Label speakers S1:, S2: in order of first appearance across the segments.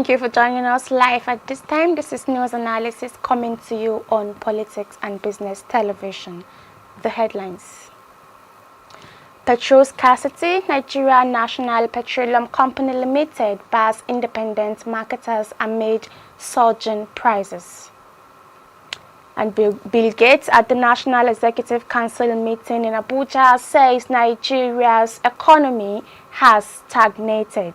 S1: Thank you for joining us live at this time. This is news analysis coming to you on Politics and Business Television. The headlines. Petrol scarcity. Nigeria National Petroleum Company Limited bars independent marketers amid surging prices. And Bill Gates at the National Executive Council meeting in Abuja says Nigeria's economy has stagnated.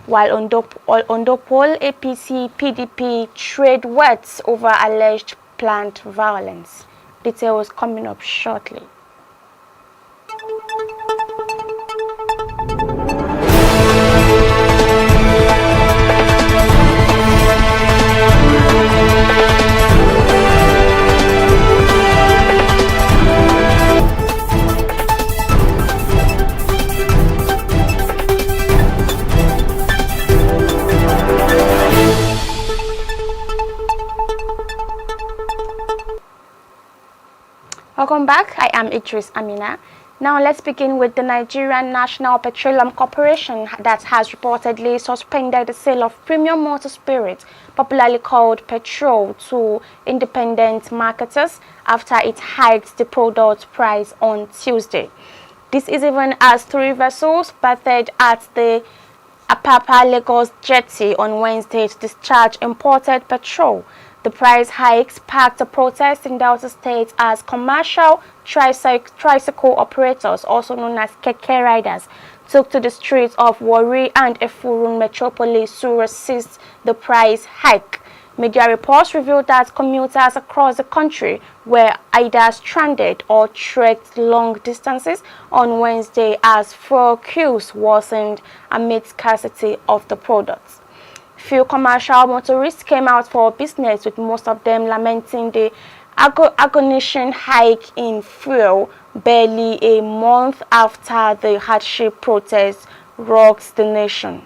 S1: While Ondopol, APC, PDP trade words over alleged plant violence. Details coming up shortly. Welcome back. I am Idris Amina. Now let's begin with the Nigerian National Petroleum Corporation that has reportedly suspended the sale of premium motor spirit, popularly called petrol, to independent marketers after it hiked the product price on Tuesday. This is even as 3 vessels berthed at the Apapa Lagos jetty on Wednesday to discharge imported petrol. The price hike sparked a protest in Delta State as commercial tricycle operators, also known as keke riders, took to the streets of Warri and Efurun metropolis to resist the price hike. Media reports revealed that commuters across the country were either stranded or trekked long distances on Wednesday as fuel queues worsened amid scarcity of the products. Few commercial motorists came out for business, with most of them lamenting the agonizing hike in fuel barely a month after the hardship protest rocked the nation.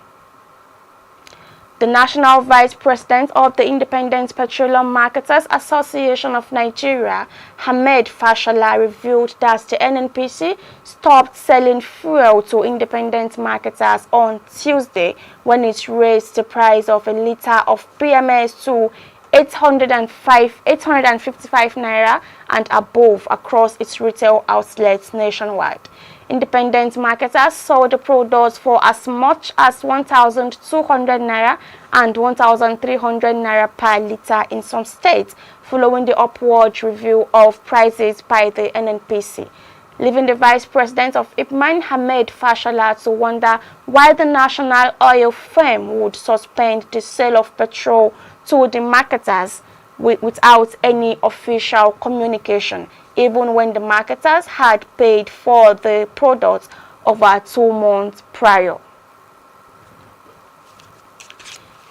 S1: The National Vice President of the Independent Petroleum Marketers Association of Nigeria, Ahmed Fashola, revealed that the NNPC stopped selling fuel to independent marketers on Tuesday when it raised the price of a litre of PMS to 855 naira and above across its retail outlets nationwide. Independent marketers sold the products for as much as 1,200 naira and 1,300 naira per litre in some states, following the upward review of prices by the NNPC, leaving the Vice President of IPMAN, Ahmed Fashola, to wonder why the national oil firm would suspend the sale of petrol to the marketers without any official communication, even when the marketers had paid for the products over 2 months prior.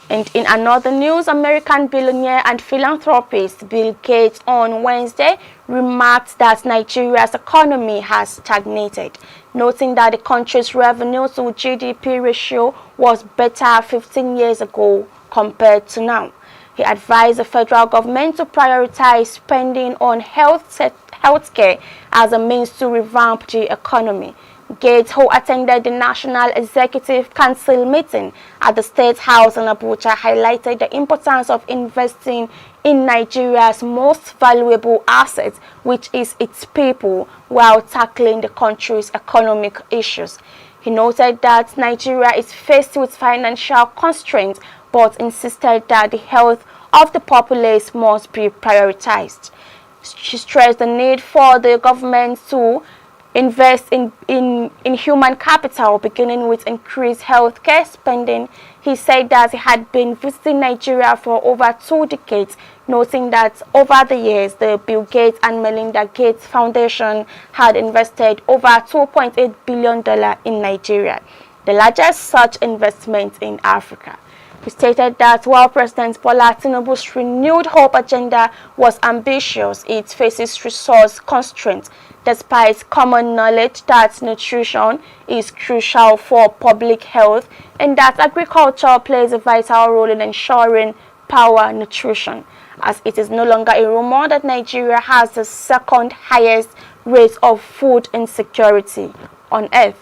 S1: And in another news, American billionaire and philanthropist Bill Gates on Wednesday remarked that Nigeria's economy has stagnated, noting that the country's revenue to GDP ratio was better 15 years ago compared to now. He advised the federal government to prioritize spending on healthcare as a means to revamp the economy. Gates, who attended the National Executive Council meeting at the State House in Abuja, highlighted the importance of investing in Nigeria's most valuable asset, which is its people, while tackling the country's economic issues. He noted that Nigeria is faced with financial constraints, but insisted that the health of the populace must be prioritized. She stressed the need for the government to invest in human capital, beginning with increased healthcare spending. He said that he had been visiting Nigeria for over 2 decades, noting that over the years, the Bill Gates and Melinda Gates Foundation had invested over $2.8 billion in Nigeria, the largest such investment in Africa. He stated that while President Bola Tinubu's renewed hope agenda was ambitious, it faces resource constraints, despite common knowledge that nutrition is crucial for public health and that agriculture plays a vital role in ensuring power nutrition, as it is no longer a rumor that Nigeria has the second highest rate of food insecurity on earth.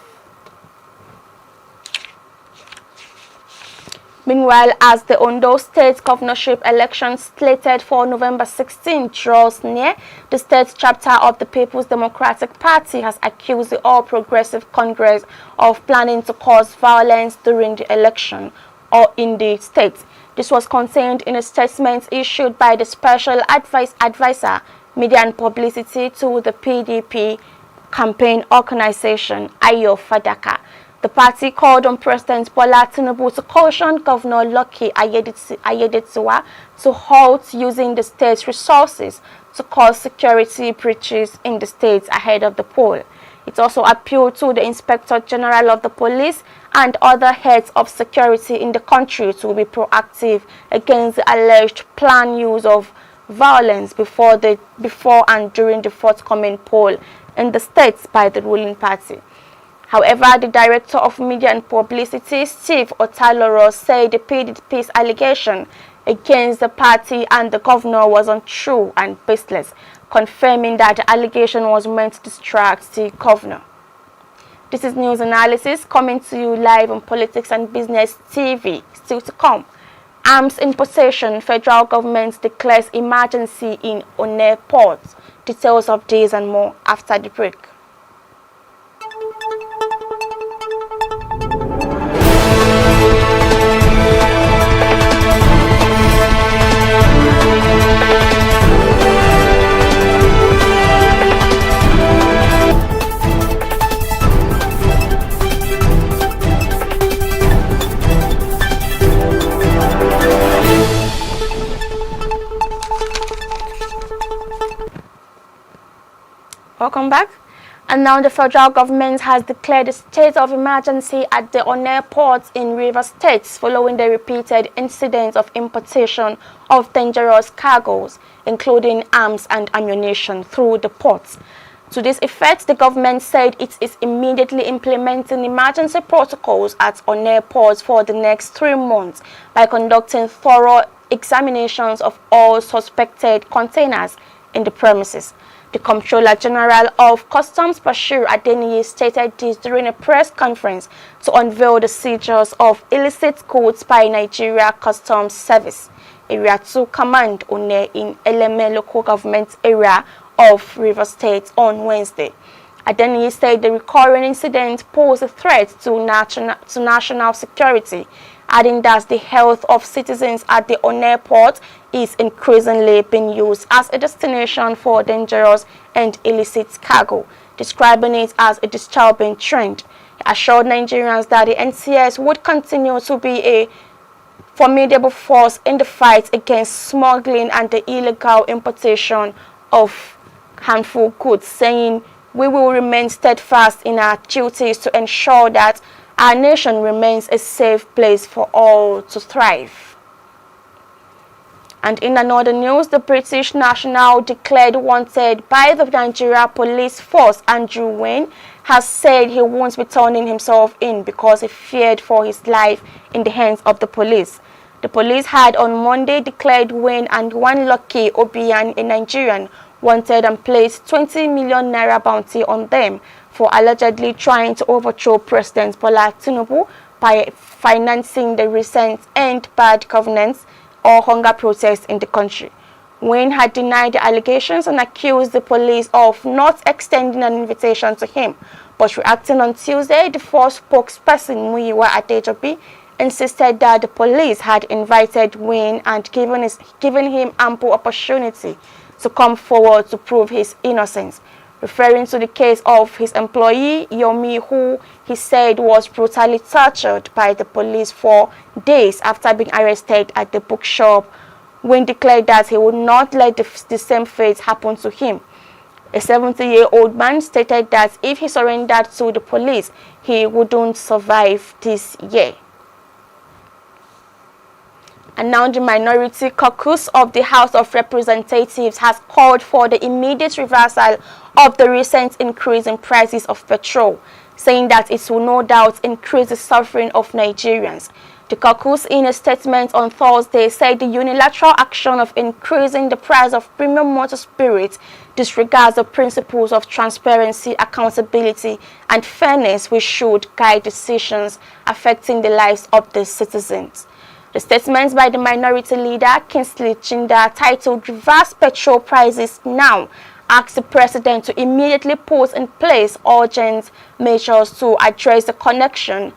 S1: Meanwhile, as the Ondo State governorship election slated for November 16 draws near, the state chapter of the People's Democratic Party has accused the All Progressive Congress of planning to cause violence during the election or in the state. This was contained in a statement issued by the Special Advisor, Media and Publicity to the PDP campaign organization, Ayo Fadaka. The party called on President Bola Tinubu to caution Governor Lucky Ayedatiwa to halt using the state's resources to cause security breaches in the state ahead of the poll. It also appealed to the Inspector General of the Police and other heads of security in the country to be proactive against the alleged planned use of violence before and during the forthcoming poll in the state by the ruling party. However, the Director of Media and Publicity, Steve Otaloro, said the PDP's allegation against the party and the governor was untrue and baseless, confirming that the allegation was meant to distract the governor. This is news analysis coming to you live on Politics and Business TV. Still to come. Arms in possession, federal government declares emergency in Onne port. Details of this and more after the break. Welcome back. And now the federal government has declared a state of emergency at the Onne port in Rivers State following the repeated incidents of importation of dangerous cargoes, including arms and ammunition, through the ports. To this effect, the government said it is immediately implementing emergency protocols at Onne port for the next 3 months by conducting thorough examinations of all suspected containers in the premises. The Comptroller General of Customs, Bashir Adeniyi, stated this during a press conference to unveil the seizures of illicit goods by Nigeria Customs Service, Area 2 Command Onne in Eleme local government area of Rivers State on Wednesday. Adeniyi said the recurring incident posed a threat to national security, adding that the health of citizens at the Onne port is increasingly being used as a destination for dangerous and illicit cargo, describing it as a disturbing trend. He assured Nigerians that the NCS would continue to be a formidable force in the fight against smuggling and the illegal importation of harmful goods, saying, "We will remain steadfast in our duties to ensure that our nation remains a safe place for all to thrive." And in another news, the British national declared wanted by the Nigeria police force, Andrew Wayne, has said he won't be turning himself in because he feared for his life in the hands of the police. The police had on Monday declared Wayne and one Lucky Obiyan, a Nigerian, wanted and placed 20 million naira bounty on them for allegedly trying to overthrow President Bola Tinubu by financing the recent End Bad Governance or hunger protests in the country. Wayne had denied the allegations and accused the police of not extending an invitation to him. But reacting on Tuesday, the force spokesperson Muyiwa Adejobi insisted that the police had invited Wayne and given him ample opportunity to come forward to prove his innocence, referring to the case of his employee Yomi, who he said was brutally tortured by the police for days after being arrested at the bookshop. Wayne declared that he would not let the same fate happen to him. A 70-year-old man stated that if he surrendered to the police, he wouldn't survive this year. And now the minority caucus of the House of Representatives has called for the immediate reversal of the recent increase in prices of petrol, saying that it will no doubt increase the suffering of Nigerians. The caucus, in a statement on Thursday, said the unilateral action of increasing the price of premium motor spirits disregards the principles of transparency, accountability, and fairness which should guide decisions affecting the lives of the citizens. The statements by the minority leader, Kingsley Chinda, titled "Reverse Petrol Prices Now," asked the president to immediately put in place urgent measures to address the connection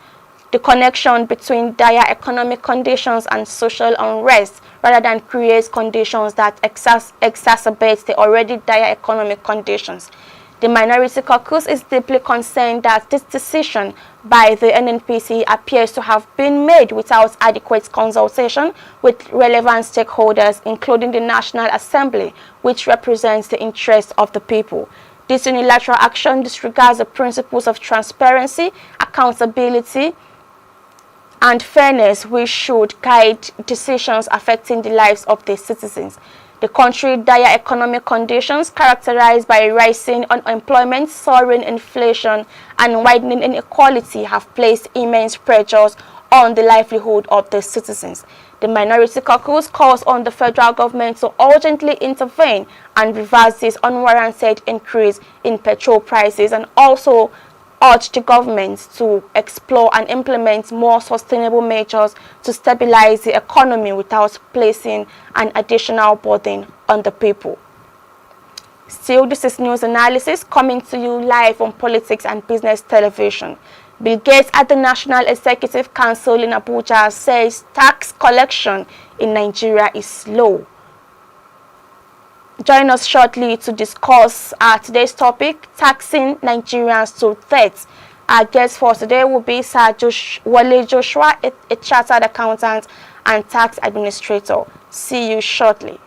S1: between dire economic conditions and social unrest, rather than create conditions that exacerbate the already dire economic conditions. The minority caucus is deeply concerned that this decision by the NNPC appears to have been made without adequate consultation with relevant stakeholders, including the National Assembly, which represents the interests of the people. This unilateral action disregards the principles of transparency, accountability, and fairness, which should guide decisions affecting the lives of the citizens. The country's dire economic conditions, characterized by rising unemployment, soaring inflation, and widening inequality, have placed immense pressures on the livelihood of the citizens. The minority caucus calls on the federal government to urgently intervene and reverse this unwarranted increase in petrol prices, and also urge the government to explore and implement more sustainable measures to stabilize the economy without placing an additional burden on the people. Still, this is news analysis coming to you live on Politics and Business Television. Bill Gates at the National Executive Council in Abuja says tax collection in Nigeria is low. Join us shortly to discuss today's topic, taxing Nigerians to death. Our guest for today will be Sir Wale Joshua, a chartered accountant and tax administrator. See you shortly.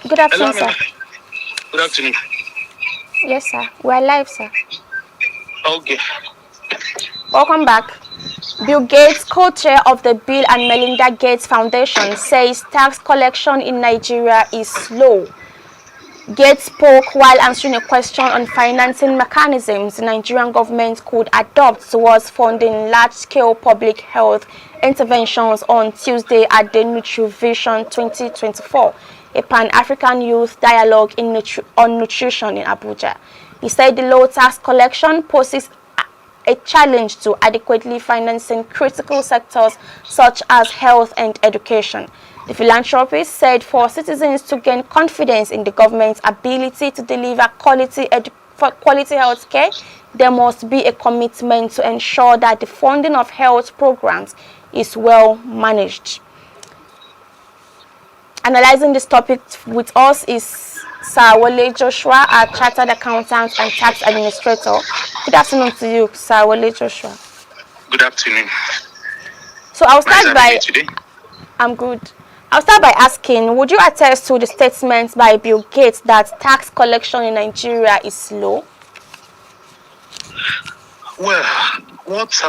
S1: Good afternoon,
S2: Hello,
S1: sir.
S2: good afternoon.
S1: Yes, sir. We're live, sir.
S2: Okay.
S1: Welcome back. Bill Gates, co-chair of the Bill and Melinda Gates Foundation, says tax collection in Nigeria is low. Gates spoke while answering a question on financing mechanisms the Nigerian government could adopt towards funding large-scale public health interventions on Tuesday at the NutriVision 2024, a Pan-African youth dialogue on nutrition in Abuja. He said the low tax collection poses a challenge to adequately financing critical sectors such as health and education. The philanthropist said for citizens to gain confidence in the government's ability to deliver quality health care, there must be a commitment to ensure that the funding of health programs is well managed. Analyzing this topic with us is Sir Wale Joshua, a chartered accountant and tax administrator. Good afternoon to you, Sir Wale Joshua.
S2: Good afternoon.
S1: So I'll start
S2: today?
S1: I'm good. I'll start by asking, would you attest to the statements by Bill Gates that tax collection in Nigeria is low?
S2: Well, what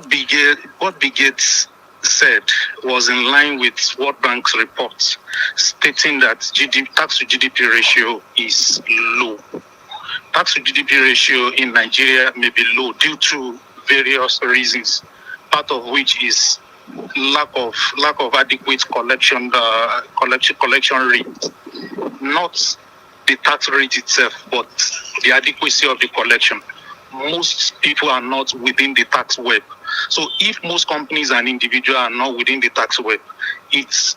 S2: Bill Gates said was in line with World Bank's report, stating that tax to GDP ratio is low. Tax to GDP ratio in Nigeria may be low due to various reasons, part of which is lack of adequate collection rate, not the tax rate itself, but the adequacy of the collection. Most people are not within the tax web. So if most companies and individuals are not within the tax web, it's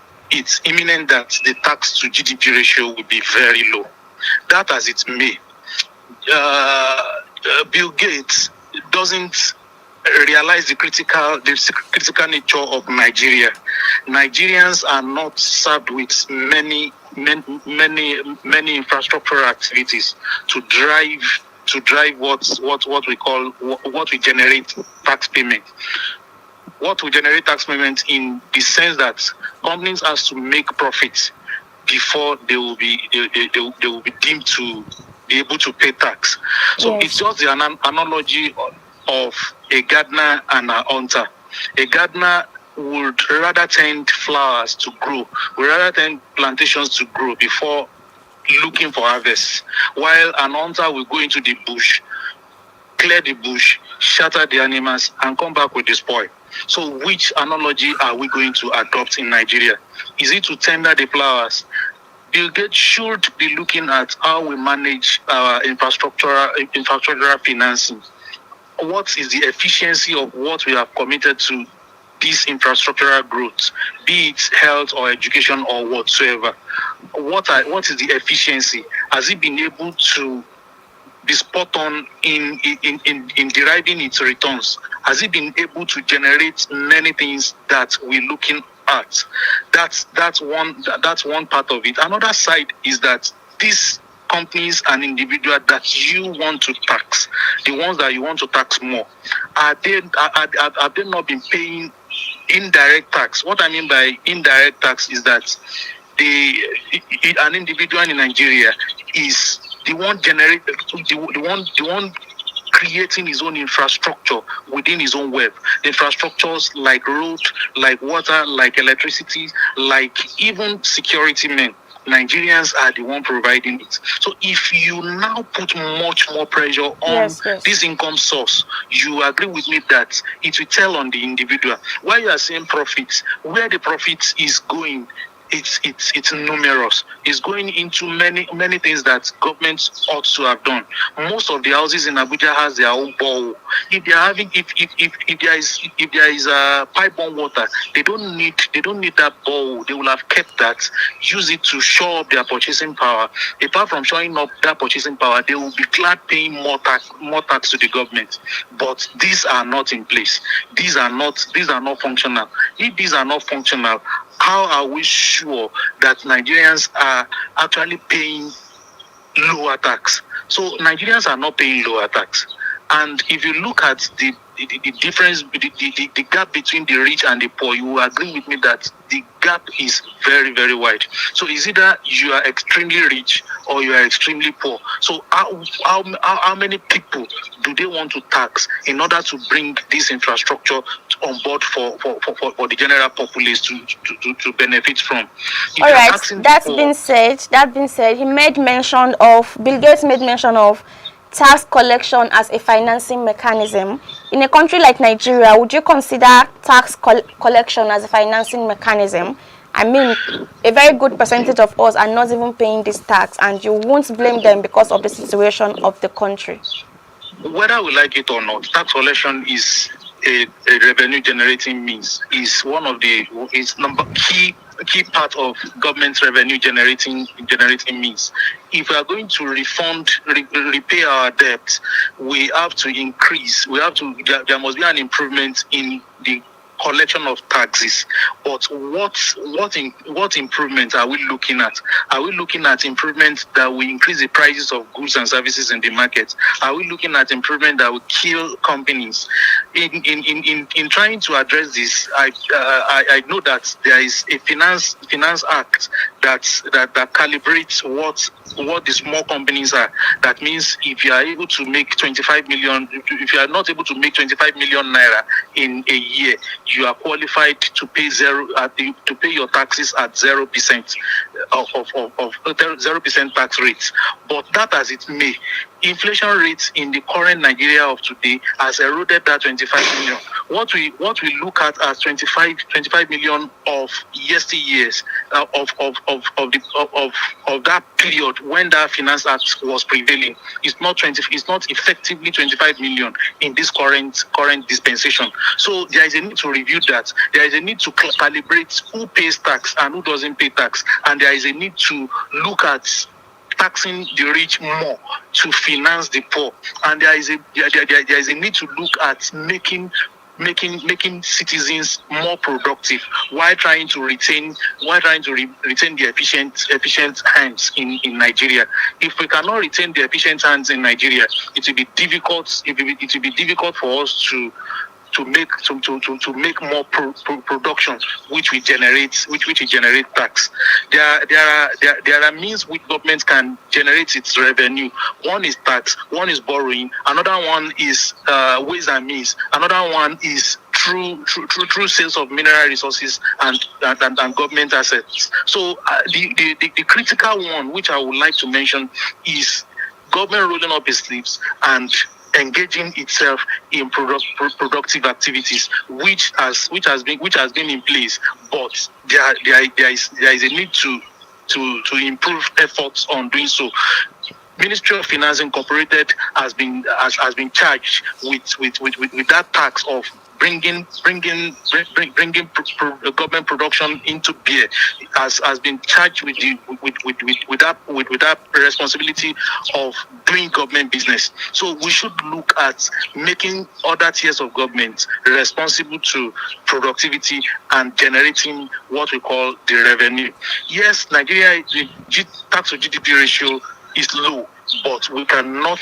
S2: imminent that the tax to GDP ratio will be very low. That as it may, Bill Gates doesn't realize the critical nature of Nigeria. Nigerians are not served with many infrastructural activities to drive what we generate tax payment. What we generate tax payment in the sense that companies has to make profits before they will be deemed to be able to pay tax. So yes. It's just the analogy of a gardener and a hunter. A gardener would rather tend flowers to grow, would rather tend plantations to grow before looking for harvest, while an hunter will go into the bush, clear the bush, shatter the animals, and come back with the spoil. So which analogy are we going to adopt in Nigeria? Is it to tender the flowers? Bill Gates should be looking at how we manage our infrastructural financing. What is the efficiency of what we have committed to this infrastructural growth, be it health or education or whatsoever? What is the efficiency? Has it been able to be spot on in deriving its returns? Has it been able to generate many things that we're looking at? That's one part of it. Another side is that these companies and individuals that you want to tax, the ones that you want to tax more, have they not been paying indirect tax? What I mean by indirect tax is that an individual in Nigeria is the one creating his own infrastructure within his own web. Infrastructures like road, like water, like electricity, like even security men. Nigerians are the one providing it. So if you now put much more pressure on this income source, you agree with me that it will tell on the individual. While you are saying profits, where the profits is going, it's numerous. It's going into many things that governments ought to have done. Most of the houses in Abuja has their own borehole. If they are having if there is a pipe-borne water, they don't need that borehole. They will have kept that, use it to shore up their purchasing power. Apart from showing up that purchasing power, they will be glad paying more tax to the government. But these are not in place. These are not functional. If these are not functional, how are we sure that Nigerians are actually paying lower tax? So Nigerians are not paying lower tax. And if you look at the difference, the gap between the rich and the poor, you will agree with me that the gap is very, very wide. So it's either you are extremely rich or you are extremely poor. So how many people do they want to tax in order to bring this infrastructure on board for the general populace to benefit from?
S1: All right, that being said, Bill Gates made mention of tax collection as a financing mechanism. In a country like Nigeria, would you consider tax collection as a financing mechanism? I mean, a very good percentage of us are not even paying this tax, and you won't blame them because of the situation of the country.
S2: Whether we like it or not, tax collection is a revenue generating means. Is one of the key part of government revenue generating means. If we are going to repay our debt, we have to increase. There must be an improvement in the collection of taxes. But what improvement are we looking at? Are we looking at improvement that will increase the prices of goods and services in the market? Are we looking at improvement that will kill companies? In trying to address this, I know that there is a finance act that calibrates what the small companies are. That means if you are able to make 25 million, if you are not able to make 25 million naira in a year, you are qualified to pay your taxes at 0% of 0% tax rates. But that as it may, inflation rates in the current Nigeria of today has eroded that 25 million. What we look at as 25 million of yesteryears of that period when that finance act was prevailing is not effectively 25 million in this current dispensation. So there is a need to review that. There is a need to calibrate who pays tax and who doesn't pay tax, and there is a need to look at taxing the rich more to finance the poor, and there is a need to look at making citizens more productive while trying to retain the efficient hands in Nigeria. If we cannot retain the efficient hands in Nigeria, it will be difficult. It will be difficult for us to make more production, which we generate tax. There are means which government can generate its revenue. One is tax, one is borrowing, another one is ways and means, another one is through sales of mineral resources and government assets. So the critical one, which I would like to mention, is government rolling up its sleeves and engaging itself in productive activities, which has been in place, but there is a need to improve efforts on doing so. Ministry of Finance Incorporated has been charged with that tax of bringing government production into beer, has been charged with that responsibility of doing government business. So we should look at making other tiers of government responsible to productivity and generating what we call the revenue. Yes, Nigeria, the tax to GDP ratio is low, but we cannot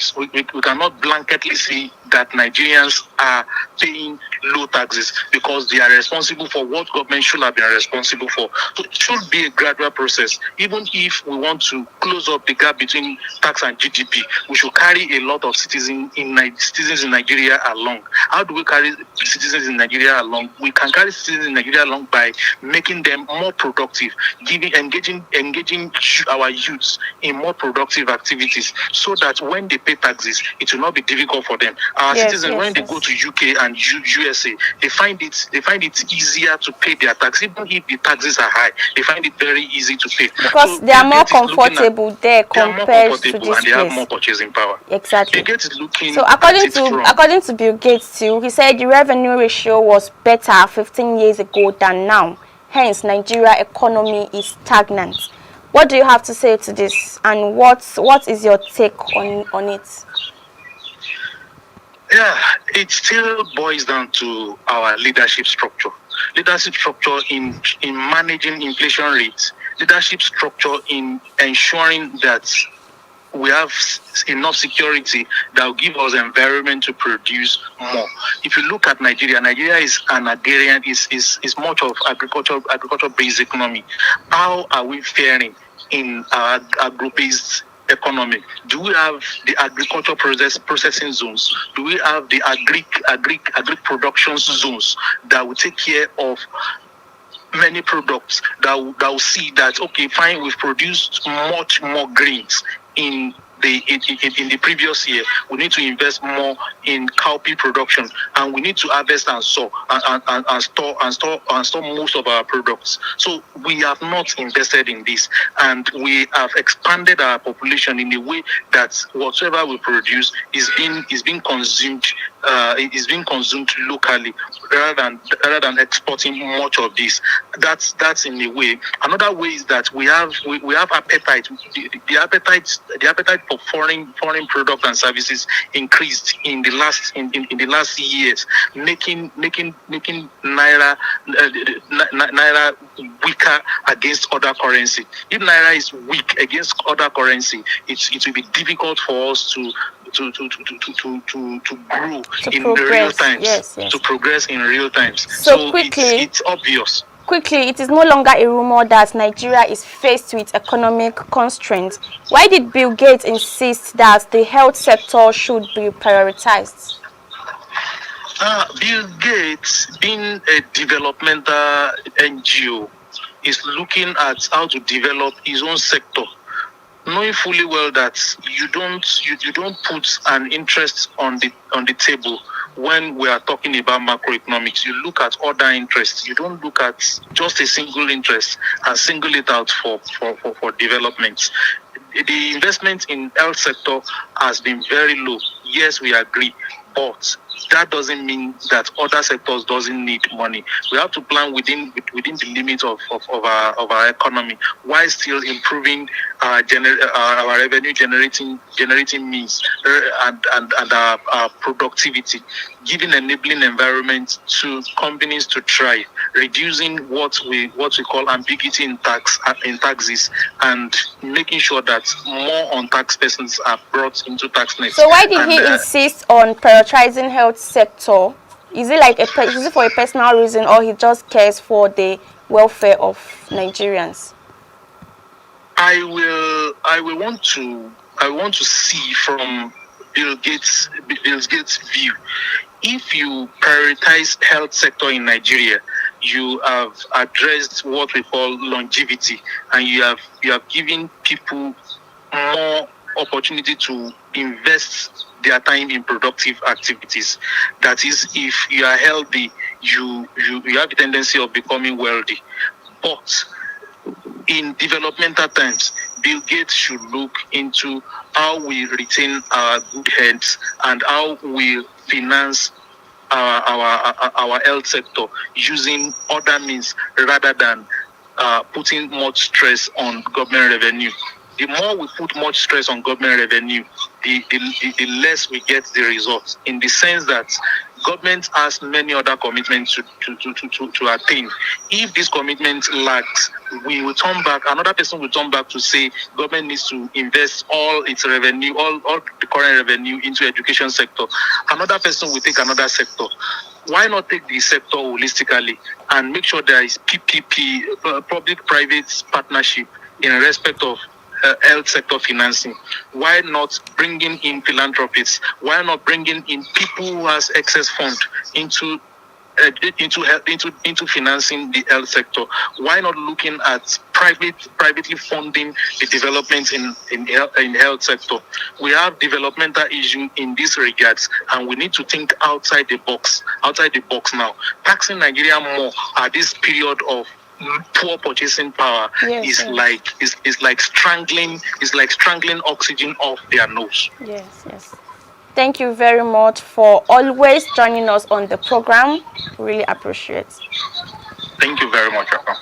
S2: blanketly say that Nigerians are paying low taxes, because they are responsible for what government should have been responsible for. So it should be a gradual process. Even if we want to close up the gap between tax and GDP, we should carry a lot of citizens in Nigeria along. How do we carry citizens in Nigeria along? We can carry citizens in Nigeria along by making them more productive, engaging our youths in more productive activities, so that when they pay taxes, it will not be difficult for them. Our citizens, when they go to UK and USA, they find it easier to pay their tax. Even if the taxes are high, they find it very easy to pay,
S1: because
S2: so
S1: they are more comfortable there compared to this
S2: and they have more
S1: place.
S2: purchasing power.
S1: Exactly.
S2: Bill Gates is looking
S1: So
S2: from
S1: according to Bill Gates too, he said the revenue ratio was better 15 years ago than now. Hence, Nigeria economy is stagnant. What do you have to say to this, and what is your take on it?
S2: Yeah, it still boils down to our leadership structure. Leadership structure in managing inflation rates. Leadership structure in ensuring that we have enough security that will give us environment to produce more. If you look at Nigeria is an agrarian, is much of agriculture based economy. How are we faring in our agro-based economy? Do we have the agriculture processing zones? Do we have the agri production zones that will take care of many products that will see that, okay, fine, we've produced much more grains in the previous year. We need to invest more in cowpea production, and we need to harvest and sow and store most of our products. So we have not invested in this, and we have expanded our population in a way that whatever we produce is being consumed locally, rather than exporting much of this. That's in a way. Another way is that we have appetite. The appetite for foreign products and services increased in the last years, making naira weaker against other currency. If naira is weak against other currency, it will be difficult for us to grow in real times.
S1: Yes.
S2: To progress in real times.
S1: So quickly,
S2: it's obvious.
S1: Quickly, it is no longer a rumor that Nigeria is faced with economic constraints. Why did Bill Gates insist that the health sector should be prioritized?
S2: Bill Gates, being a developmental NGO, is looking at how to develop his own sector, knowing fully well that you don't put an interest on the table when we are talking about macroeconomics. You look at other interests. You don't look at just a single interest and single it out for development. The investment in health sector has been very low. Yes, we agree, but that doesn't mean that other sectors doesn't need money. We have to plan within the limits of our economy, while still improving our revenue generating means and our productivity, giving enabling environment to companies to thrive, reducing what we call ambiguity in taxes, and making sure that more untaxed persons are brought into tax nets.
S1: So why did he insist on prioritizing health sector? Is it for a personal reason, or he just cares for the welfare of Nigerians?
S2: I want to see from Bill Gates' view. if you prioritize health sector in Nigeria, you have addressed what we call longevity, and you have given people more opportunity to invest their time in productive activities. That is, if you are healthy, you have the tendency of becoming wealthy. But in developmental times, Bill Gates should look into how we retain our good health and how we finance our health sector using other means rather than putting much stress on government revenue. The more we put much stress on government revenue, the less we get the results, in the sense that government has many other commitments to attain. If this commitment lacks, we will turn back, another person will turn back to say government needs to invest all its revenue, all the current revenue into education sector. Another person will take another sector. Why not take the sector holistically and make sure there is PPP, public-private partnership, in respect of health sector financing? Why not bringing in philanthropists? Why not bringing in people who has excess fund into financing the health sector? Why not looking at privately funding the development in health sector? We have developmental issue in these regards, and we need to think outside the box now. Taxing Nigeria more at this period of poor purchasing power is like strangling oxygen off their nose.
S1: Yes. Thank you very much for always joining us on the program. Really appreciate it.
S2: Thank you very much, Papa.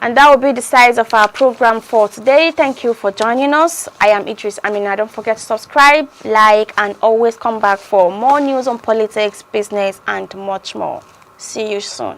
S1: And that will be the size of our program for today. Thank you for joining us. I am Idris Amina. Don't forget to subscribe, like, and always come back for more news on politics, business, and much more. See you soon.